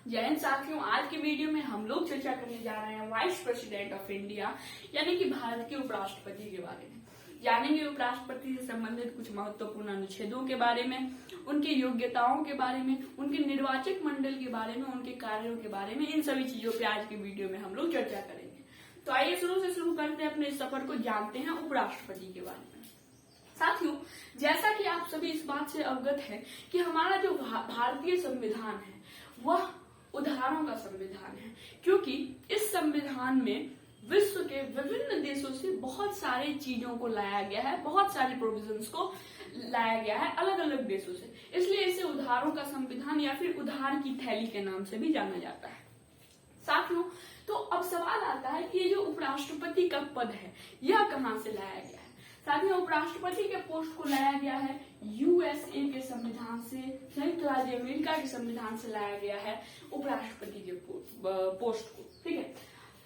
जय हिंद साथियों, आज के वीडियो में हम लोग चर्चा करने जा रहे हैं वाइस प्रेसिडेंट ऑफ इंडिया यानी कि भारत के उपराष्ट्रपति के बारे में। जानेंगे उपराष्ट्रपति से संबंधित कुछ महत्वपूर्ण अनुच्छेदों के बारे में, उनकी योग्यताओं के बारे में, उनके निर्वाचक मंडल के बारे में, उनके कार्यों के बारे में। इन सभी चीजों पे आज के वीडियो में हम लोग चर्चा करेंगे। तो आइए शुरू करते हैं अपने इस सफर को, जानते हैं उपराष्ट्रपति के बारे में। साथियों, जैसा कि आप सभी इस बात से अवगत है कि हमारा जो भारतीय संविधान है वह उदाहरणों का संविधान है, क्योंकि इस संविधान में विश्व के विभिन्न देशों से बहुत सारी चीजों को लाया गया है, बहुत सारे प्रोविजंस को लाया गया है अलग अलग देशों से। इसलिए इसे उधारों का संविधान या फिर उधार की थैली के नाम से भी जाना जाता है। साथियों, तो अब सवाल आता है कि ये जो उपराष्ट्रपति का पद है यह कहां से लाया गया है। साथियों, उपराष्ट्रपति के पोस्ट को लाया गया है यूएसए के संविधान से, संयुक्त राज्य अमेरिका के संविधान से लाया गया है उपराष्ट्रपति के पोस्ट को। ठीक है,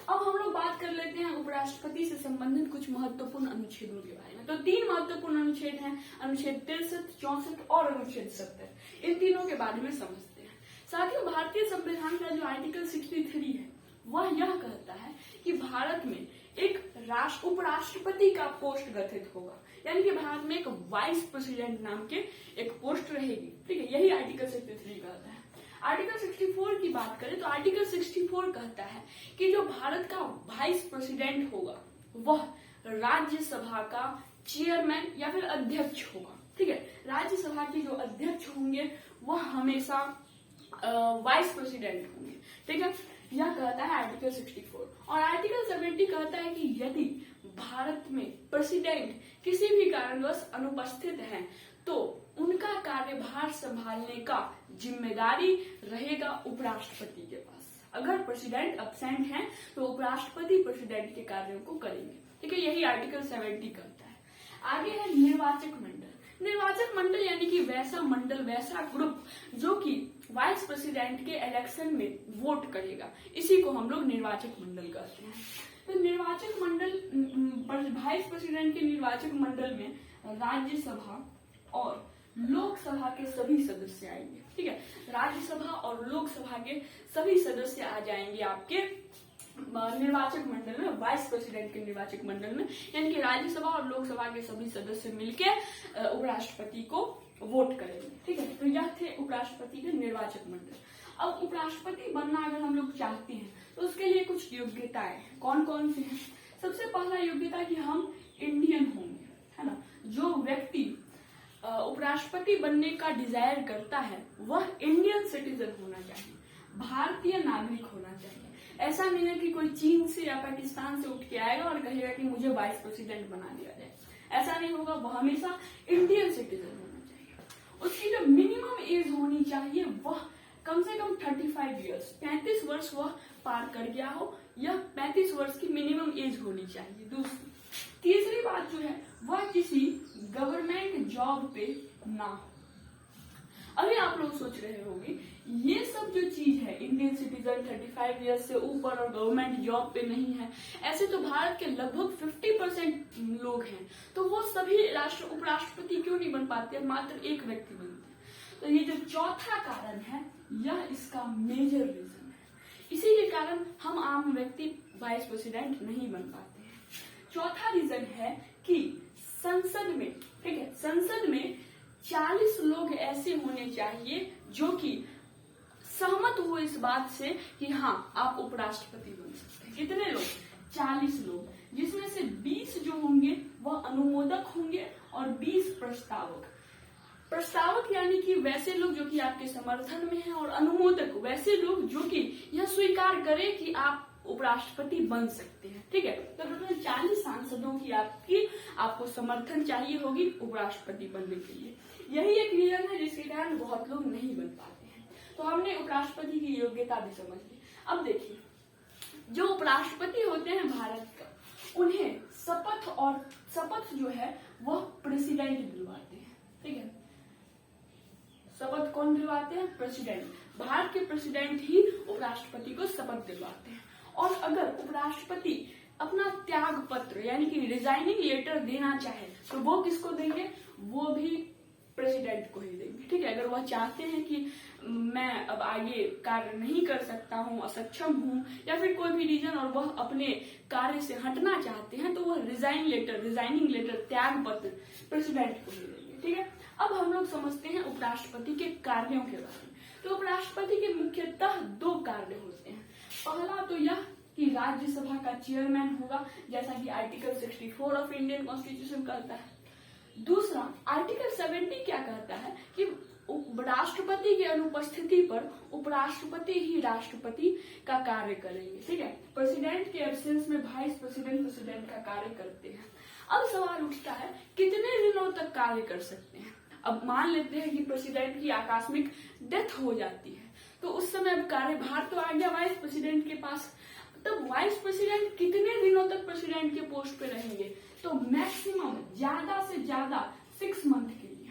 अब हम लोग बात कर लेते हैं उपराष्ट्रपति से संबंधित कुछ महत्वपूर्ण अनुच्छेदों के बारे में। तो 3 महत्वपूर्ण अनुच्छेद हैं, अनुच्छेद 63, 64 और अनुच्छेद 70। इन तीनों के बारे में समझते हैं। साथियों, भारतीय संविधान का जो आर्टिकल 63 है वह यह कहता है कि भारत में एक उपराष्ट्रपति का पोस्ट गठित होगा, यानी कि भारत में एक वाइस प्रेसिडेंट नाम के एक पोस्ट रहेगी। ठीक है, यही आर्टिकल 63 कहता है। आर्टिकल 64 की बात करें तो आर्टिकल 64 कहता है कि जो भारत का वाइस प्रेसिडेंट होगा वह राज्यसभा का चेयरमैन या फिर अध्यक्ष होगा। ठीक है, राज्यसभा के जो अध्यक्ष होंगे वह हमेशा वाइस प्रेसिडेंट होंगे। ठीक है, यह कहता है आर्टिकल 64। और आर्टिकल 70 कहता है कि यदि भारत में प्रेसिडेंट किसी भी कारणवश अनुपस्थित हैं तो उनका कार्यभार संभालने का जिम्मेदारी रहेगा उपराष्ट्रपति के पास। अगर प्रेसिडेंट अब्सेंट हैं तो उपराष्ट्रपति प्रेसिडेंट के कार्यों को करेंगे। ठीक है, यही आर्टिकल 70 कहता है। आगे है निर्वाचक मंडल। निर्वाचक मंडल यानी कि वैसा मंडल, वैसा ग्रुप जो कि वाइस प्रेसिडेंट के इलेक्शन में वोट करेगा, इसी को हम लोग निर्वाचक मंडल कहते हैं। तो निर्वाचक मंडल, वाइस प्रेसिडेंट के निर्वाचक मंडल में राज्यसभा और लोकसभा के सभी सदस्य आएंगे। ठीक है, राज्यसभा और लोकसभा के सभी सदस्य आ जाएंगे आपके निर्वाचक मंडल में, वाइस प्रेसिडेंट के निर्वाचक मंडल में, यानी कि राज्यसभा और लोकसभा के सभी सदस्य मिलकर उपराष्ट्रपति को वोट करेंगे। ठीक है, तो यह थे उपराष्ट्रपति के निर्वाचक मंडल। अब उपराष्ट्रपति बनना अगर हम लोग चाहते हैं तो उसके लिए कुछ योग्यताएं कौन कौन सी हैं। सबसे पहला योग्यता कि हम इंडियन होंगे, है ना। जो व्यक्ति उपराष्ट्रपति बनने का डिजायर करता है वह इंडियन सिटीजन होना चाहिए, भारतीय नागरिक होना चाहिए। ऐसा नहीं है कि कोई चीन से या पाकिस्तान से उठ के आएगा और कहेगा कि मुझे वाइस प्रेसिडेंट बना दिया जाए, ऐसा नहीं होगा। वह हमेशा इंडियन सिटीजन होना चाहिए। उसकी जो मिनिमम एज होनी चाहिए वह कम से कम 35 ईयर्स, 35 वर्ष वह पार कर गया हो, यह 35 वर्ष की मिनिमम एज होनी चाहिए। तीसरी बात जो है वह किसी गवर्नमेंट जॉब पे ना हो। अभी आप लोग सोच रहे होंगे ये सब जो चीज है, इंडियन सिटीजन, 35 ईयर्स से ऊपर और गवर्नमेंट जॉब पे नहीं है, ऐसे तो भारत के लगभग 50% लोग हैं, तो वो सभी उपराष्ट्रपति क्यों नहीं बन पाते, मात्र एक व्यक्ति बनते हैं। तो ये जो चौथा कारण है यह इसका मेजर रीजन है। इसी के कारण हम आम व्यक्ति वाइस प्रेसिडेंट नहीं बन पाते हैं। चौथा रीजन है कि संसद में, ठीक है, संसद में 40 लोग ऐसे होने चाहिए जो कि सहमत हो इस बात से कि हाँ आप उपराष्ट्रपति बन सकते हैं। कितने लोग? 40 लोग, जिसमें से 20 जो होंगे वह अनुमोदक होंगे और 20 प्रस्तावक। प्रस्तावक यानी कि वैसे लोग जो कि आपके समर्थन में हैं, और अनुमोदक वैसे लोग जो कि यह स्वीकार करें कि आप उपराष्ट्रपति बन सकते हैं। ठीक है, तो टोटल 40 सांसदों की आपको समर्थन चाहिए होगी उपराष्ट्रपति बनने के लिए। यही एक रीजन है जिसके कारण बहुत लोग नहीं बन पाते हैं। तो हमने उपराष्ट्रपति की योग्यता भी समझ ली। अब देखिए, जो उपराष्ट्रपति होते हैं भारत का, उन्हें शपथ जो है वह प्रेसिडेंट दिलवाते हैं। ठीक है, शपथ कौन दिलवाते हैं? प्रेसिडेंट। भारत के प्रेसिडेंट ही उपराष्ट्रपति को शपथ दिलवाते हैं। और अगर उपराष्ट्रपति अपना त्याग पत्र यानी कि रिजाइनिंग लेटर देना चाहे तो वो किसको देंगे? वो भी प्रेसिडेंट को ही देंगे। ठीक है, अगर वह चाहते हैं कि मैं अब आगे कार्य नहीं कर सकता हूँ, असक्षम हूँ, या फिर कोई भी रीजन और वह अपने कार्य से हटना चाहते हैं, तो वह रिजाइनिंग लेटर, त्याग पत्र प्रेसिडेंट को ही देंगे। ठीक है, अब हम लोग समझते हैं उपराष्ट्रपति के कार्यों के बारे में। तो उपराष्ट्रपति के मुख्यतः 2 कार्य होते हैं। पहला तो यह कि राज्यसभा का चेयरमैन होगा, जैसा कि आर्टिकल 64 ऑफ इंडियन कॉन्स्टिट्यूशन कहता है। दूसरा, आर्टिकल 70 क्या कहता है कि राष्ट्रपति की अनुपस्थिति पर उपराष्ट्रपति ही राष्ट्रपति का कार्य करेंगे। ठीक है, प्रेसिडेंट के एब्सेंस में वाइस प्रेसिडेंट का कार्य करते हैं। अब सवाल उठता है कितने दिनों तक कार्य कर सकते हैं। अब मान लेते हैं कि प्रेसिडेंट की आकस्मिक डेथ हो जाती है, तो उस समय अब कार्यभार तो आ गया वाइस प्रेसिडेंट के पास। तब वाइस प्रेसिडेंट कितने दिनों तक प्रेसिडेंट के पोस्ट पे रहेंगे? तो मैक्सिमम ज्यादा से ज्यादा 6 मंथ के लिए।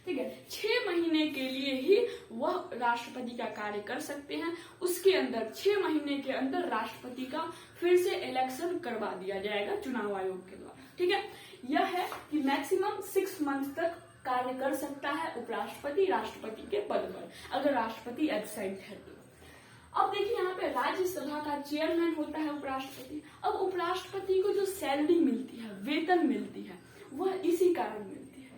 ठीक है, 6 महीने के लिए ही वह राष्ट्रपति का कार्य कर सकते हैं। उसके अंदर 6 महीने के अंदर राष्ट्रपति का फिर से इलेक्शन करवा दिया जाएगा चुनाव आयोग के द्वारा। ठीक है, यह है कि मैक्सिमम 6 मंथ तक कार्य कर सकता है उपराष्ट्रपति राष्ट्रपति के पद पर, अगर राष्ट्रपति एब्सेंट है तो। अब देखिए यहाँ पे राज्यसभा का चेयरमैन होता है उपराष्ट्रपति। अब उपराष्ट्रपति को जो सैलरी मिलती है, वेतन मिलती है, वह इसी कारण मिलती है।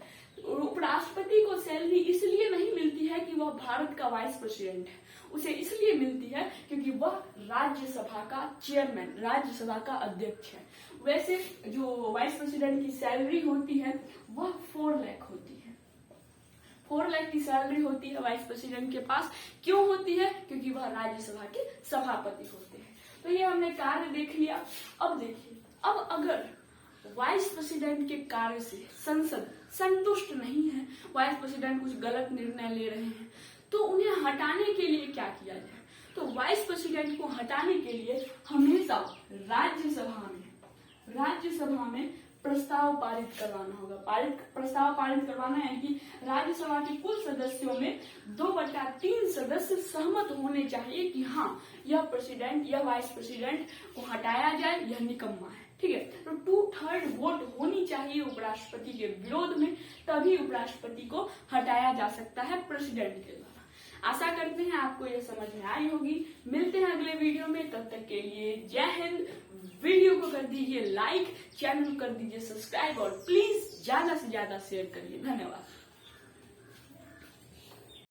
उपराष्ट्रपति को सैलरी इसलिए नहीं मिलती है कि वह भारत का वाइस प्रेसिडेंट है, उसे इसलिए मिलती है क्योंकि वह राज्यसभा का चेयरमैन, राज्यसभा का अध्यक्ष है। वैसे जो वाइस प्रेसिडेंट की सैलरी होती है वह 4 लाख होती है। 4 लाख की सैलरी होती है वाइस प्रेसिडेंट के पास। क्यों होती है? क्योंकि वह राज्यसभा के सभापति होते हैं। तो ये हमने कार्य देख लिया। अब देखिए, अब अगर वाइस प्रेसिडेंट के कार्य से संसद संतुष्ट नहीं है, वाइस प्रेसिडेंट कुछ गलत निर्णय ले रहे हैं, तो उन्हें हटाने के लिए क्या किया जाए? तो वाइस प्रेसिडेंट को हटाने के लिए हमेशा राज्यसभा में प्रस्ताव पारित करवाना होगा। प्रस्ताव पारित करवाना है कि राज्यसभा के कुल सदस्यों में 2/3 सदस्य सहमत होने चाहिए कि हाँ, यह वाइस प्रेसिडेंट को हटाया जाए, यह निकम्मा है। ठीक है, तो 2/3 वोट होनी चाहिए उपराष्ट्रपति के विरोध में, तभी उपराष्ट्रपति को हटाया जा सकता है प्रेसिडेंट के द्वारा। आशा करते हैं आपको यह समझ में आई होगी। मिलते हैं अगले वीडियो में, तब तक के लिए जय हिंद। वीडियो को कर दीजिए लाइक, चैनल को कर दीजिए सब्सक्राइब और प्लीज ज्यादा से ज्यादा शेयर करिए। धन्यवाद।